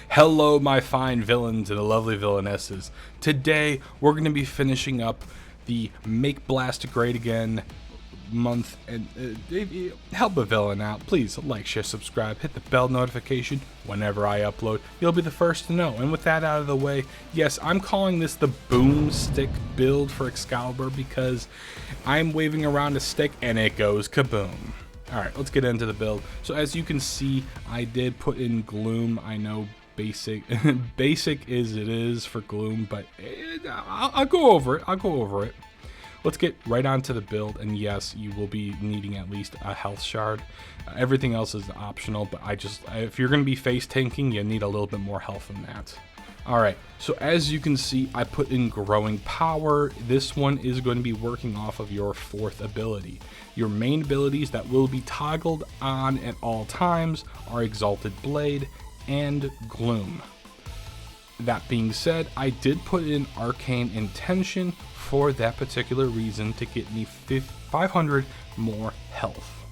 Hello, my fine villains and lovely villainesses. Today, we're going to be finishing up the Make Blast Great Again month. And help a villain out. Please like, share, subscribe, hit the bell notification whenever I upload. You'll be the first to know. And with that out of the way, yes, I'm calling this the boomstick build for Excalibur because I'm waving around a stick and it goes kaboom. Alright, let's get into the build. So as you can see, I did put in Gloom. I know basic basic is it is for Gloom, but I'll go over it. Let's get right onto the build, and yes, you will be needing at least a health shard. Everything else is optional, but if you're going to be face tanking, you need a little bit more health than that. Alright, so as you can see, I put in Growing Power. This one is going to be working off of your 4th ability. Your main abilities that will be toggled on at all times are Exalted Blade and Gloom. That being said, I did put in Arcane Intention for that particular reason, to get me 500 more health.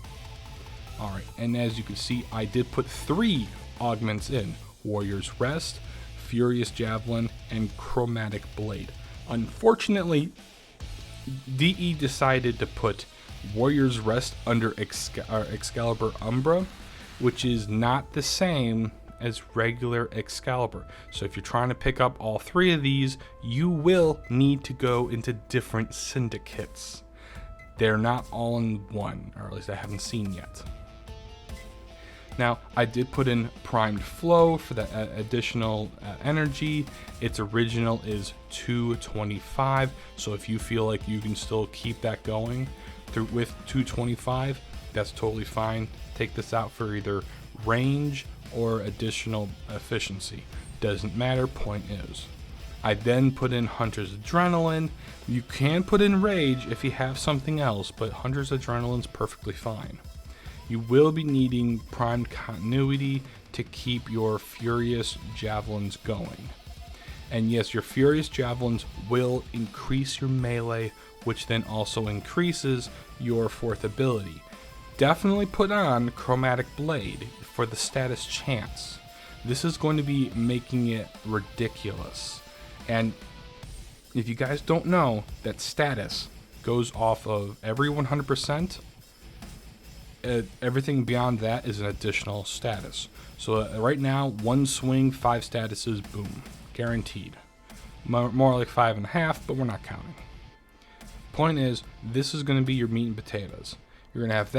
Alright, and as you can see, I did put 3 augments in: Warrior's Rest, Furious Javelin, and Chromatic Blade. Unfortunately, DE decided to put Warrior's Rest under Excalibur Umbra, which is not the same as regular Excalibur. So if you're trying to pick up all 3 of these, you will need to go into different syndicates. They're not all in one, or at least I haven't seen yet. Now, I did put in Primed Flow for the additional energy. Its original is 225, so if you feel like you can still keep that going with 225, that's totally fine. Take this out for either range or additional efficiency. Doesn't matter, point is. I then put in Hunter's Adrenaline. You can put in Rage if you have something else, but Hunter's Adrenaline's perfectly fine. You will be needing Primed Continuity to keep your Furious Javelins going. And yes, your Furious Javelins will increase your melee, which then also increases your 4th ability. Definitely put on Chromatic Blade for the status chance. This is going to be making it ridiculous. And if you guys don't know, that status goes off of every 100%. Everything beyond that is an additional status. So right now, 1 swing, 5 statuses, boom, guaranteed. More like 5.5, but we're not counting. Point is, this is going to be your meat and potatoes. You're going to have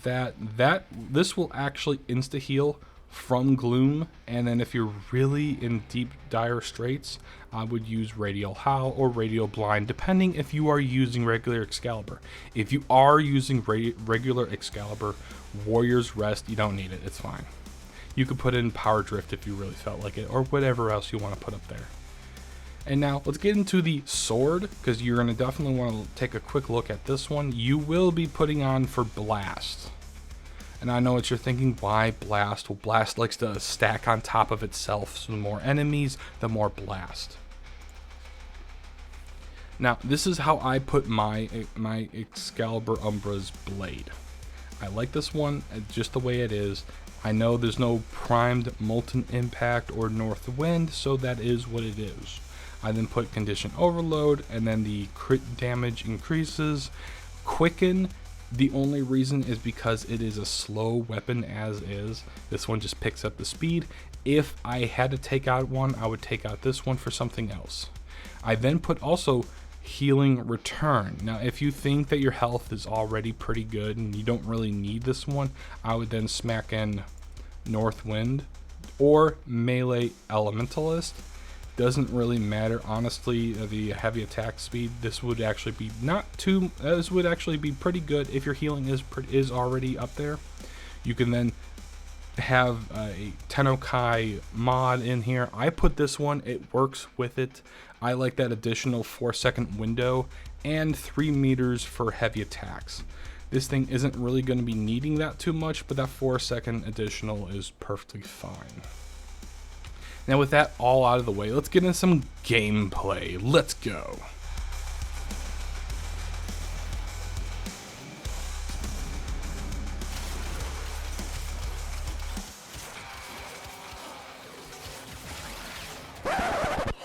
that. This will actually insta-heal from Gloom, and then if you're really in deep, dire straits, I would use Radial Howl or Radial Blind, depending if you are using regular Excalibur. If you are using regular Excalibur, Warrior's Rest, you don't need it, it's fine. You could put in Power Drift if you really felt like it, or whatever else you want to put up there. And now, let's get into the sword, because you're going to definitely want to take a quick look at this one. You will be putting on for Blast. And I know what you're thinking, why Blast? Well, Blast likes to stack on top of itself, so the more enemies, the more Blast. Now, this is how I put my Excalibur Umbra's blade. I like this one just the way it is. I know there's no primed Molten Impact or North Wind, so that is what it is. I then put Condition Overload, and then the crit damage increases. Quicken, the only reason is because it is a slow weapon as is. This one just picks up the speed. If I had to take out one, I would take out this one for something else. I then put also Healing Return. Now, if you think that your health is already pretty good and you don't really need this one, I would then smack in North Wind or Melee Elementalist. Doesn't really matter, honestly. The heavy attack speed, this would actually be pretty good if your healing is already up there. You can then have a Tennokai mod in here. I put this one, it works with it. I like that additional 4-second window and 3 meters for heavy attacks. This thing isn't really going to be needing that too much, but that 4-second additional is perfectly fine. Now with that all out of the way, let's get into some gameplay. Let's go.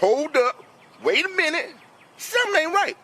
Hold up. Wait a minute. Something ain't right.